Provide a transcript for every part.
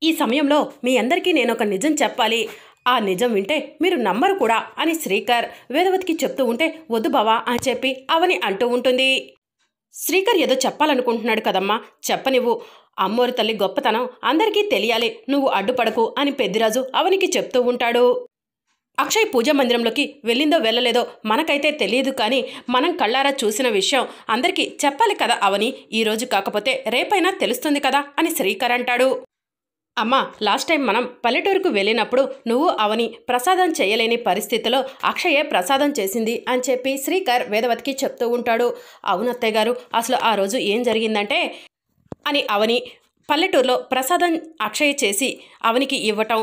ఈ సమయంలో మీ అందరికీ నేనొక నిజం చెప్పాలి. ఆ నిజం వింటే మీరు నమ్మరు కూడా అని శ్రీకర్ వేదవతికి చెప్తూ ఉంటే, వద్దు బావా అని చెప్పి అవని అంటూ ఉంటుంది. శ్రీకర్ ఏదో చెప్పాలనుకుంటున్నాడు కదమ్మా, చెప్పనివ్వు. అమ్మోరు తల్లి గొప్పతనం అందరికీ తెలియాలి, నువ్వు అడ్డుపడకు అని పెద్దిరాజు అవనికి చెప్తూ ఉంటాడు. అక్షయ్ పూజా మందిరంలోకి వెళ్ళిందో వెళ్ళలేదో మనకైతే తెలియదు, కానీ మనం కళ్ళారా చూసిన విషయం అందరికీ చెప్పాలి కదా అవని. ఈరోజు కాకపోతే రేపైనా తెలుస్తుంది కదా అని శ్రీకర్ అంటాడు. అమ్మా, లాస్ట్ టైం మనం పల్లెటూరుకు వెళ్ళినప్పుడు నువ్వు అవని ప్రసాదం చేయలేని పరిస్థితిలో అక్షయే ప్రసాదం చేసింది అని చెప్పి శ్రీకర్ వేదవతికి చెప్తూ ఉంటాడు. అవును అత్తయ్య గారు, అసలు ఆ రోజు ఏం జరిగిందంటే అని అవని పల్లెటూరులో ప్రసాదం అక్షయ్ చేసి అవనికి ఇవ్వటం,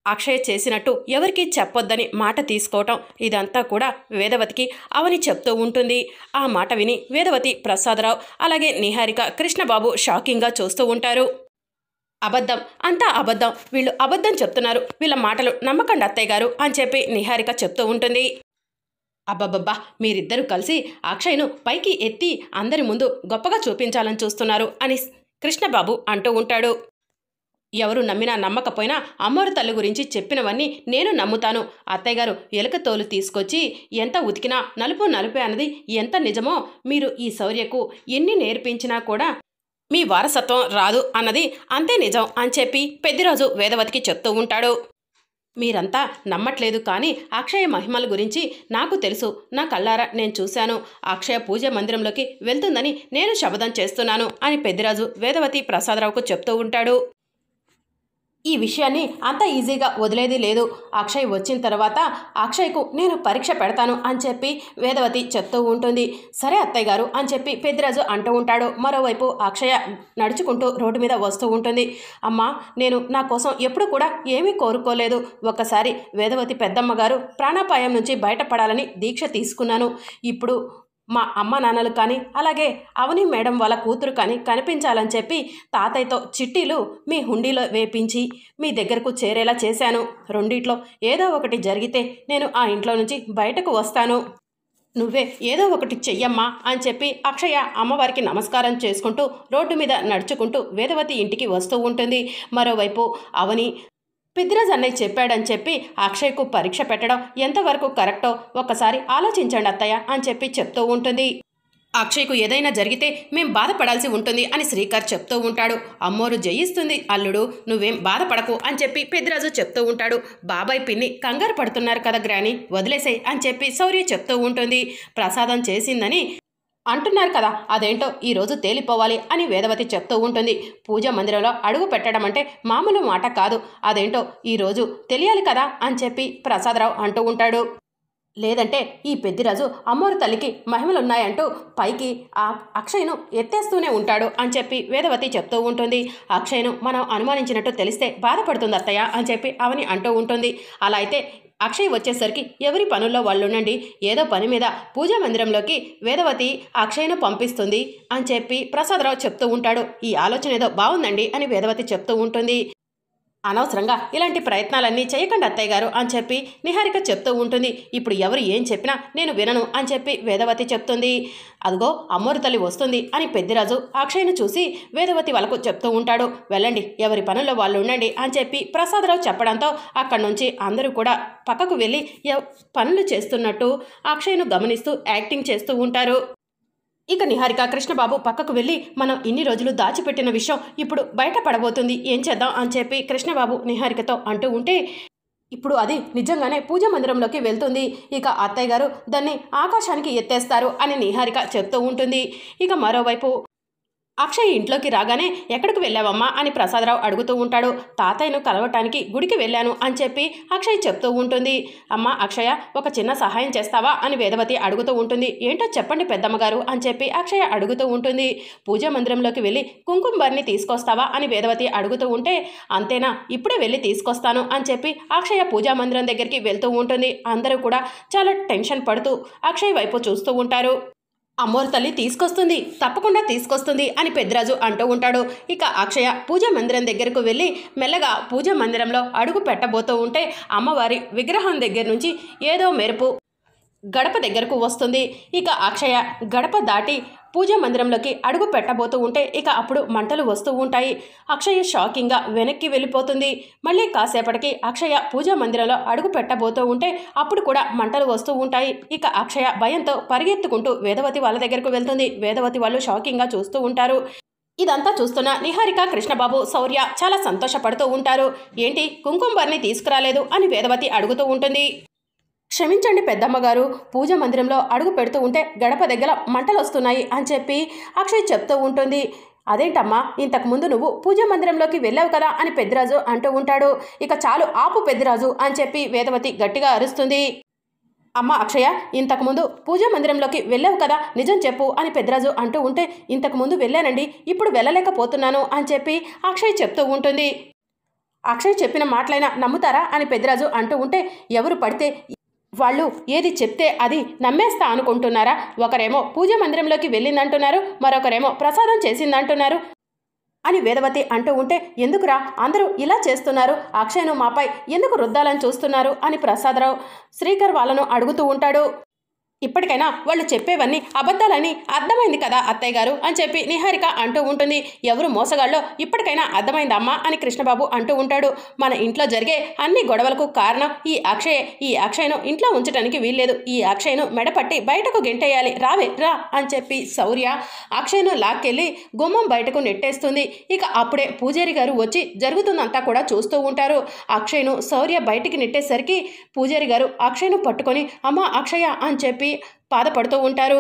అక్షయ్ చేసినట్టు ఎవరికి చెప్పొద్దని మాట తీసుకోవటం, ఇదంతా కూడా వేదవతికి అవని చెప్తూ ఉంటుంది. ఆ మాట విని వేదవతి, ప్రసాదరావు అలాగే నిహారిక, కృష్ణబాబు షాకింగ్గా చూస్తూ ఉంటారు. అబద్ధం, అంతా అబద్ధం, వీళ్ళు అబద్ధం చెప్తున్నారు, వీళ్ళ మాటలు నమ్మకండి అత్తయ్య గారు అని చెప్పి నిహారిక చెప్తూ ఉంటుంది. అబ్బబ్బబ్బా, మీరిద్దరూ కలిసి అక్షయ్ను పైకి ఎత్తి అందరి ముందు గొప్పగా చూపించాలని చూస్తున్నారు అని కృష్ణబాబు అంటూ ఉంటాడు. ఎవరు నమ్మినా నమ్మకపోయినా అమ్మోరు తల్లి గురించి చెప్పినవన్నీ నేను నమ్ముతాను అత్తయ్య గారు. ఎలుక తోలు తీసుకొచ్చి ఎంత ఉతికినా నలుపు నలుపే అన్నది ఎంత నిజమో, మీరు ఈ శౌర్యకు ఎన్ని నేర్పించినా కూడా మీ వారసత్వం రాదు అన్నది అంతే నిజం అని చెప్పి పెద్దిరాజు వేదవతికి చెప్తూ ఉంటాడు. మీరంతా నమ్మట్లేదు, కానీ అక్షయ మహిమల గురించి నాకు తెలుసు, నా కళ్ళారా నేను చూశాను. అక్షయ పూజ మందిరంలోకి వెళ్తుందని నేను శపథం చేస్తున్నాను అని పెద్దిరాజు వేదవతి, ప్రసాదరావుకు చెప్తూ ఉంటాడు. ఈ విషయాన్ని అంత ఈజీగా వదిలేది లేదు. అక్షయ్ వచ్చిన తర్వాత అక్షయ్కు నేను పరీక్ష పెడతాను అని చెప్పి వేదవతి చెప్తూ ఉంటుంది. సరే అత్తయ్య గారు అని చెప్పి పెద్దిరాజు అంటూ ఉంటాడు. మరోవైపు అక్షయ నడుచుకుంటూ రోడ్డు మీద వస్తూ ఉంటుంది. అమ్మా, నేను నా కోసం ఎప్పుడు కూడా ఏమీ కోరుకోలేదు. ఒక్కసారి వేదవతి పెద్దమ్మ గారు ప్రాణాపాయం నుంచి బయటపడాలని దీక్ష తీసుకున్నాను. ఇప్పుడు మా అమ్మ నాన్నలు కానీ అలాగే అవని మేడం వాళ్ళ కూతురు కానీ కనిపించాలని చెప్పి తాతయ్యతో చిట్టీలు మీ హుండీలో వేపించి మీ దగ్గరకు చేరేలా చేశాను. రెండిట్లో ఏదో ఒకటి జరిగితే నేను ఆ ఇంట్లో నుంచి బయటకు వస్తాను. నువ్వే ఏదో ఒకటి చెయ్యమ్మా అని చెప్పి అక్షయ అమ్మవారికి నమస్కారం చేసుకుంటూ రోడ్డు మీద నడుచుకుంటూ వేదవతి ఇంటికి వస్తూ ఉంటుంది. మరోవైపు అవని పెద్దిరాజు అన్నయ్య చెప్పాడని చెప్పి అక్షయ్కు పరీక్ష పెట్టడం ఎంతవరకు కరెక్టో ఒక్కసారి ఆలోచించండి అత్తయ్య అని చెప్పి చెప్తూ ఉంటుంది. అక్షయ్కు ఏదైనా జరిగితే మేం బాధపడాల్సి ఉంటుంది అని శ్రీకర్ చెప్తూ ఉంటాడు. అమ్మోరు జయిస్తుంది అల్లుడు, నువ్వేం బాధపడకు అని చెప్పి పెద్దిరాజు చెప్తూ ఉంటాడు. బాబాయ్ పిన్ని కంగారు పడుతున్నారు కదా గ్రాని, వదిలేసేయ్ అని చెప్పి శౌర్య చెప్తూ ఉంటుంది. ప్రసాదం చేసిందని అంటున్నారు కదా, అదేంటో ఈరోజు తేలిపోవాలి అని వేదవతి చెప్తూ ఉంటుంది. పూజా మందిరంలో అడుగు పెట్టడం అంటే మామూలు మాట కాదు, అదేంటో ఈరోజు తెలియాలి కదా అని చెప్పి ప్రసాదరావు అంటూ ఉంటాడు. లేదంటే ఈ పెద్దిరాజు అమ్మోరు తల్లికి మహిమలున్నాయంటూ పైకి ఆ అక్షయ్ను ఎత్తేస్తూనే ఉంటాడు అని చెప్పి వేదవతి చెప్తూ ఉంటుంది. అక్షయ్ను మనం అనుమానించినట్టు తెలిస్తే బాధపడుతుంది అత్తయ్య అని చెప్పి అవని అంటూ ఉంటుంది. అలా అయితే అక్షయ్ వచ్చేసరికి ఎవరి పనుల్లో వాళ్ళుండండి, ఏదో పని మీద పూజా మందిరంలోకి వేదవతి అక్షయ్ను పంపిస్తుంది అని చెప్పి ప్రసాదరావు చెప్తూ ఉంటాడు. ఈ ఆలోచన ఏదో బాగుందండి అని వేదవతి చెప్తూ ఉంటుంది. అనవసరంగా ఇలాంటి ప్రయత్నాలన్నీ చేయకండి అత్తయ్య గారు అని చెప్పి నిహారిక చెప్తూ ఉంటుంది. ఇప్పుడు ఎవరు ఏం చెప్పినా నేను వినను అని చెప్పి వేదవతి చెప్తుంది. అదిగో అమ్మోరు తల్లి వస్తుంది అని పెద్దిరాజు అక్షయ్ను చూసి వేదవతి వాళ్ళకు చెప్తూ ఉంటాడు. వెళ్ళండి, ఎవరి పనుల్లో వాళ్ళు ఉండండి అని చెప్పి ప్రసాదరావు చెప్పడంతో అక్కడి నుంచి అందరూ కూడా పక్కకు వెళ్ళి పనులు చేస్తున్నట్టు అక్షయ్ను గమనిస్తూ యాక్టింగ్ చేస్తూ ఉంటారు. ఇక నిహారిక, కృష్ణబాబు పక్కకు వెళ్ళి మనం ఇన్ని రోజులు దాచిపెట్టిన విషయం ఇప్పుడు బయటపడబోతుంది, ఏం చేద్దాం అని చెప్పి కృష్ణబాబు నిహారికతో అంటూ ఉంటే, ఇప్పుడు అది నిజంగానే పూజా మందిరంలోకి వెళ్తుంది, ఇక అత్తయ్య గారు దాన్ని ఆకాశానికి ఎత్తేస్తారు అని నిహారిక చెప్తూ ఉంటుంది. ఇక మరోవైపు అక్షయ్ ఇంట్లోకి రాగానే ఎక్కడికి వెళ్ళావమ్మా అని ప్రసాదరావు అడుగుతూ ఉంటాడు. తాతయ్యను కలవటానికి గుడికి వెళ్ళాను అని చెప్పి అక్షయ్ చెప్తూ ఉంటుంది. అమ్మ అక్షయ, ఒక చిన్న సహాయం చేస్తావా అని వేదవతి అడుగుతూ ఉంటుంది. ఏంటో చెప్పండి పెద్దమ్మగారు అని చెప్పి అక్షయ అడుగుతూ ఉంటుంది. పూజా మందిరంలోకి వెళ్ళి కుంకుమబరిని తీసుకొస్తావా అని వేదవతి అడుగుతూ ఉంటే, అంతేనా, ఇప్పుడే వెళ్ళి తీసుకొస్తాను అని చెప్పి అక్షయ పూజా మందిరం దగ్గరికి వెళ్తూ ఉంటుంది. అందరూ కూడా చాలా టెన్షన్ పడుతూ అక్షయ్ వైపు చూస్తూ ఉంటారు. అమ్మోరు తల్లి తీసుకొస్తుంది, తప్పకుండా తీసుకొస్తుంది అని పెద్దిరాజు అంటూ ఉంటాడు. ఇక అక్షయ పూజా మందిరం దగ్గరకు వెళ్ళి మెల్లగా పూజా మందిరంలో అడుగు పెట్టబోతూ ఉంటే అమ్మవారి విగ్రహం దగ్గర నుంచి ఏదో మెరుపు గడప దగ్గరకు వస్తుంది. ఇక అక్షయ గడప దాటి పూజా మందిరంలోకి అడుగు పెట్టబోతూ ఉంటే ఇక అప్పుడు మంటలు వస్తూ ఉంటాయి. అక్షయ షాకింగ్గా వెనక్కి వెళ్ళిపోతుంది. మళ్ళీ కాసేపటికి అక్షయ పూజా మందిరంలో అడుగు పెట్టబోతూ ఉంటే అప్పుడు కూడా మంటలు వస్తూ ఉంటాయి. ఇక అక్షయ భయంతో పరిగెత్తుకుంటూ వేదవతి వాళ్ళ దగ్గరకు వెళ్తుంది. వేదవతి వాళ్ళు షాకింగ్గా చూస్తూ ఉంటారు. ఇదంతా చూస్తున్న నిహారిక, కృష్ణబాబు, శౌర్య చాలా సంతోషపడుతూ ఉంటారు. ఏంటి కుంకుమబర్ని తీసుకురాలేదు అని వేదవతి అడుగుతూ ఉంటుంది. క్షమించండి పెద్దమ్మగారు, పూజ మందిరంలో అడుగు పెడుతూ ఉంటే గడప దగ్గర మంటలు వస్తున్నాయి అని చెప్పి అక్షయ్ చెప్తూ ఉంటుంది. అదేంటమ్మా, ఇంతకుముందు నువ్వు పూజా మందిరంలోకి వెళ్ళావు కదా అని పెద్దిరాజు అంటూ ఉంటాడు. ఇక చాలు ఆపు పెద్దిరాజు అని చెప్పి వేదవతి గట్టిగా అరుస్తుంది. అమ్మ అక్షయ, ఇంతకుముందు పూజా మందిరంలోకి వెళ్ళావు కదా, నిజం చెప్పు అని పెద్దిరాజు అంటూ ఉంటే ఇంతకుముందు వెళ్ళానండి, ఇప్పుడు వెళ్ళలేకపోతున్నాను అని చెప్పి అక్షయ్ చెప్తూ ఉంటుంది. అక్షయ్ చెప్పిన మాటలైనా నమ్ముతారా అని పెద్దిరాజు అంటూ ఉంటే ఎవరు పడితే వాళ్ళు ఏది చెప్తే అది నమ్మేస్తా అనుకుంటున్నారా? ఒకరేమో పూజా మందిరంలోకి వెళ్ళిందంటున్నారు, మరొకరేమో ప్రసాదం చేసిందంటున్నారు అని వేదవతి అంటూ ఉంటే ఎందుకురా అందరూ ఇలా చేస్తున్నారు, అక్షయ్ను మాపై ఎందుకు రుద్దాలని చూస్తున్నారు అని ప్రసాదరావు శ్రీకర్ వాళ్ళను అడుగుతూ ఉంటాడు. ఇప్పటికైనా వాళ్ళు చెప్పేవన్నీ అబద్ధాలని అర్థమైంది కదా అత్తయ్య గారు అని చెప్పి నిహారిక అంటూ ఉంటుంది. ఎవరు మోసగాళ్ళో ఇప్పటికైనా అర్థమైందమ్మా అని కృష్ణబాబు అంటూ ఉంటాడు. మన ఇంట్లో జరిగే అన్ని గొడవలకు కారణం ఈ అక్షయే. ఈ అక్షయ్ను ఇంట్లో ఉంచడానికి వీల్లేదు. ఈ అక్షయ్ను మెడపట్టి బయటకు గెంటేయాలి, రావే రా అని చెప్పి శౌర్య అక్షయ్ను లాక్కెళ్ళి గుమ్మం బయటకు నెట్టేస్తుంది. ఇక అప్పుడే పూజారి గారు వచ్చి జరుగుతుందంతా కూడా చూస్తూ ఉంటారు. అక్షయ్ను శౌర్య బయటికి నెట్టేసరికి పూజారి గారు అక్షయ్ను పట్టుకొని అమ్మా అక్షయ అని చెప్పి బాధపడుతూ ఉంటారు.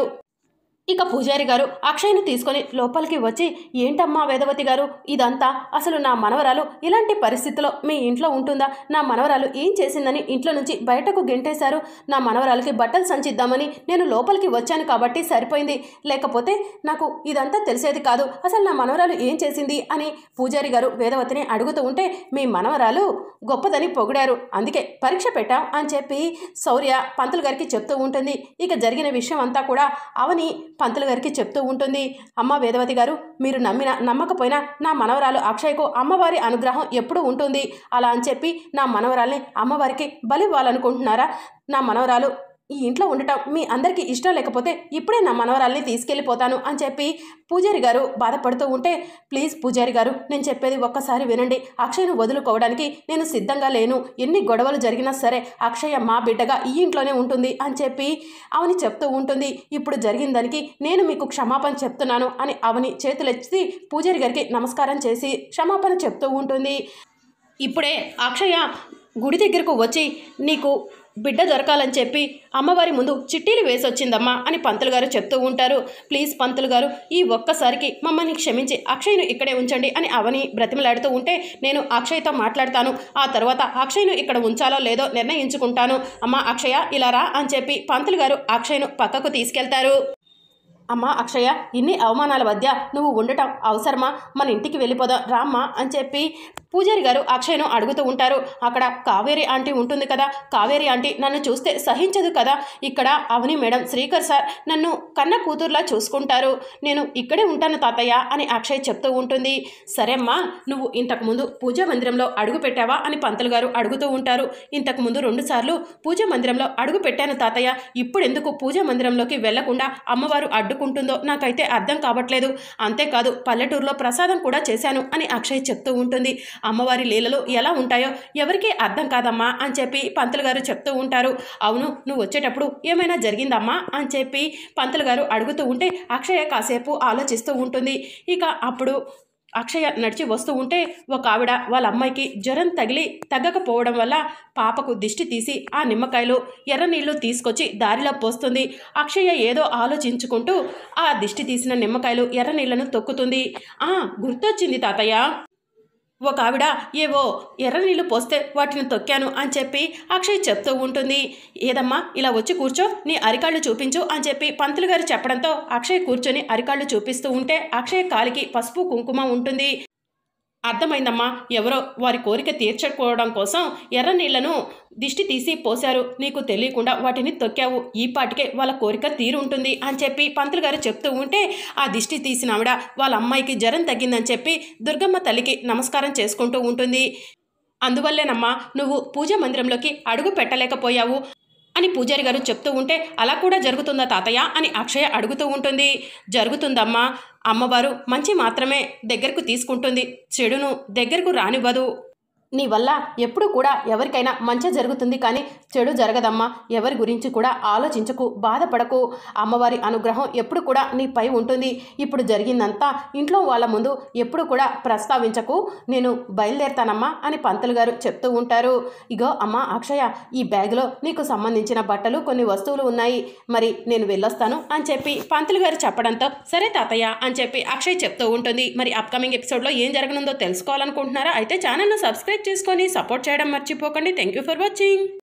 ఇక పూజారి గారు అక్షయ్ని తీసుకొని లోపలికి వచ్చి ఏంటమ్మా వేదవతి గారు ఇదంతా, అసలు నా మనవరాలు ఇలాంటి పరిస్థితిలో మీ ఇంట్లో ఉంటుందా? నా మనవరాలు ఏం చేసిందని ఇంట్లో నుంచి బయటకు గెంటేశారు. నా మనవరాలకి బట్టలు సంచిద్దామని నేను లోపలికి వచ్చాను కాబట్టి సరిపోయింది, లేకపోతే నాకు ఇదంతా తెలిసేది కాదు. అసలు నా మనవరాలు ఏం చేసింది అని పూజారి గారు వేదవతిని అడుగుతూ ఉంటే మీ మనవరాలు గొప్పదని పొగిడారు, అందుకే పరీక్ష పెట్టాం అని చెప్పి శౌర్య పంతులు గారికి చెప్తూ ఉంటుంది. ఇక జరిగిన విషయం అంతా కూడా అవని పంతులు గారికి చెప్తూ ఉంటుంది. అమ్మ వేదవతి గారు, మీరు నమ్మినా నమ్మకపోయినా నా మనవరాలు అక్షయ్కు అమ్మవారి అనుగ్రహం ఎప్పుడూ ఉంటుంది. అలా అని చెప్పి నా మనవరాల్ని అమ్మవారికి బలివ్వాలనుకుంటున్నారా? నా మనవరాలు ఈ ఇంట్లో ఉండటం మీ అందరికీ ఇష్టం లేకపోతే ఇప్పుడే నా మనవరాల్ని తీసుకెళ్ళిపోతాను అని చెప్పి పూజారి గారు బాధపడుతూ ఉంటే ప్లీజ్ పూజారి గారు, నేను చెప్పేది ఒక్కసారి వినండి. అక్షయ్ను వదులుకోవడానికి నేను సిద్ధంగా లేను. ఎన్ని గొడవలు జరిగినా సరే అక్షయ మా బిడ్డగా ఈ ఇంట్లోనే ఉంటుంది అని చెప్పి అవని చెప్తూ ఉంటుంది. ఇప్పుడు జరిగిన దానికి నేను మీకు క్షమాపణ చెప్తున్నాను అని అవని చేతులెత్తి పూజారి గారికి నమస్కారం చేసి క్షమాపణ చెప్తూ ఉంటుంది. ఇప్పుడే అక్షయ గుడి దగ్గరకు వచ్చి నీకు బిడ్డ దొరకాలని చెప్పి అమ్మవారి ముందు చిట్టీలు వేసొచ్చిందమ్మా అని పంతులు గారు చెప్తూ ఉంటారు. ప్లీజ్ పంతులు గారు, ఈ ఒక్కసారికి మమ్మల్ని క్షమించి అక్షయ్ను ఇక్కడే ఉంచండి అని అవని బ్రతిమలాడుతూ ఉంటే నేను అక్షయ్తో మాట్లాడతాను, ఆ తర్వాత అక్షయ్ను ఇక్కడ ఉంచాలో లేదో నిర్ణయించుకుంటాను. అమ్మ అక్షయ ఇలా రా అని చెప్పి పంతులు గారు అక్షయ్ను పక్కకు తీసుకెళ్తారు. అమ్మా అక్షయ, ఇన్ని అవమానాల మధ్య నువ్వు ఉండటం అవసరమా? మన ఇంటికి వెళ్ళిపోదాం రామ్మా అని చెప్పి పూజారి గారు అక్షయ్ను అడుగుతూ ఉంటారు. అక్కడ కావేరి ఆంటీ ఉంటుంది కదా, కావేరి ఆంటీ నన్ను చూస్తే సహించదు కదా. ఇక్కడ అవని మేడం, శ్రీకర్ సార్ నన్ను కన్న కూతుర్లా చూసుకుంటారు. నేను ఇక్కడే ఉంటాను తాతయ్య అని అక్షయ్ చెప్తూ ఉంటుంది. సరే అమ్మా, నువ్వు ఇంతకుముందు పూజా మందిరంలో అడుగు పెట్టావా అని పంతులు గారు అడుగుతూ ఉంటారు. ఇంతకుముందు 2 సార్లు పూజా మందిరంలో అడుగు పెట్టాను తాతయ్య, ఇప్పుడు ఎందుకు పూజా మందిరంలోకి వెళ్లకుండా అమ్మవారు అడ్డుకుంటుందో నాకైతే అర్థం కావట్లేదు. అంతేకాదు పల్లెటూరులో ప్రసాదం కూడా చేశాను అని అక్షయ్ చెప్తూ ఉంటుంది. అమ్మవారి లీలలు ఎలా ఉంటాయో ఎవరికీ అర్థం కాదమ్మా అని చెప్పి పంతులు గారు చెప్తూ ఉంటారు. అవును, నువ్వు వచ్చేటప్పుడు ఏమైనా జరిగిందమ్మా అని చెప్పి పంతులు గారు అడుగుతూ ఉంటే అక్షయ కాసేపు ఆలోచిస్తూ ఉంటుంది. ఇక అప్పుడు అక్షయ నడిచి వస్తూ ఉంటే ఒక ఆవిడ వాళ్ళ అమ్మాయికి జ్వరం తగిలి తగ్గకపోవడం వల్ల పాపకు దిష్టి తీసి ఆ నిమ్మకాయలు ఎర్ర నీళ్లు తీసుకొచ్చి దారిలో పోస్తుంది. అక్షయ ఏదో ఆలోచించుకుంటూ ఆ దిష్టి తీసిన నిమ్మకాయలు ఎర్ర నీళ్లను తొక్కుతుంది. గుర్తొచ్చింది తాతయ్య, ఒక ఆవిడ ఏవో ఎర్ర నీళ్లు పోస్తే వాటిని తొక్కాను అని చెప్పి అక్షయ్ చెప్తూ ఉంటుంది. ఏదమ్మా ఇలా వచ్చి కూర్చో, నీ అరికాళ్ళు చూపించు అని చెప్పి పంతులు గారు చెప్పడంతో అక్షయ్ కూర్చొని అరికాళ్ళు చూపిస్తూ ఉంటే అక్షయ్ కాలికి పసుపు కుంకుమ ఉంటుంది. అర్థమైందమ్మా, ఎవరో వారి కోరిక తీర్చుకోవడం కోసం ఎర్ర నీళ్లను దిష్టి తీసి పోశారు, నీకు తెలియకుండా వాటిని తొక్కావు, ఈ పాటికే వాళ్ళ కోరిక తీరుంటుంది అని చెప్పి పంతులు గారు చెప్తూ ఉంటే ఆ దిష్టి తీసిన ఆవిడ వాళ్ళ అమ్మాయికి జ్వరం తగ్గిందని చెప్పి దుర్గమ్మ తల్లికి నమస్కారం చేసుకుంటూ ఉంటుంది. అందువల్లేనమ్మా నువ్వు పూజా మందిరంలోకి అడుగు పెట్టలేకపోయావు. అని పూజారి గారు చెప్తూ ఉంటే అలా కూడా జరుగుతుందా తాతయ్య అని అక్షయ అడుగుతూ ఉంటుంది. జరుగుతుందమ్మా. అమ్మవారు మంచి మాత్రమే దగ్గరకు తీసుకుంటుంది, చెడును దగ్గరకు రానివ్వదు. నీ వల్ల ఎప్పుడు కూడా ఎవరికైనా మంచి జరుగుతుంది కానీ చెడు జరగదమ్మా. ఎవరి గురించి కూడా ఆలోచించకు, బాధపడకు. అమ్మవారి అనుగ్రహం ఎప్పుడు కూడా నీపై ఉంటుంది. ఇప్పుడు జరిగిందంతా ఇంట్లో వాళ్ళ ముందు ఎప్పుడు కూడా ప్రస్తావించకు. నేను బయలుదేరుతానమ్మా అని పంతులు గారు చెప్తూ ఉంటారు. ఇగో అమ్మ అక్షయ, ఈ బ్యాగ్లో నీకు సంబంధించిన బట్టలు కొన్ని వస్తువులు ఉన్నాయి, మరి నేను వెళ్ళొస్తాను అని చెప్పి పంతులు గారు చెప్పడంతో సరే తాతయ్య అని చెప్పి అక్షయ్ చెప్తూ ఉంటుంది. మరి అప్కమింగ్ ఎపిసోడ్లో ఏం జరగనుందో తెలుసుకోవాలనుకుంటున్నారా? అయితే ఛానల్ను సబ్స్క్రైబ్ చేసుకొని సపోర్ట్ చేయడం మర్చిపోకండి. Thank you for watching.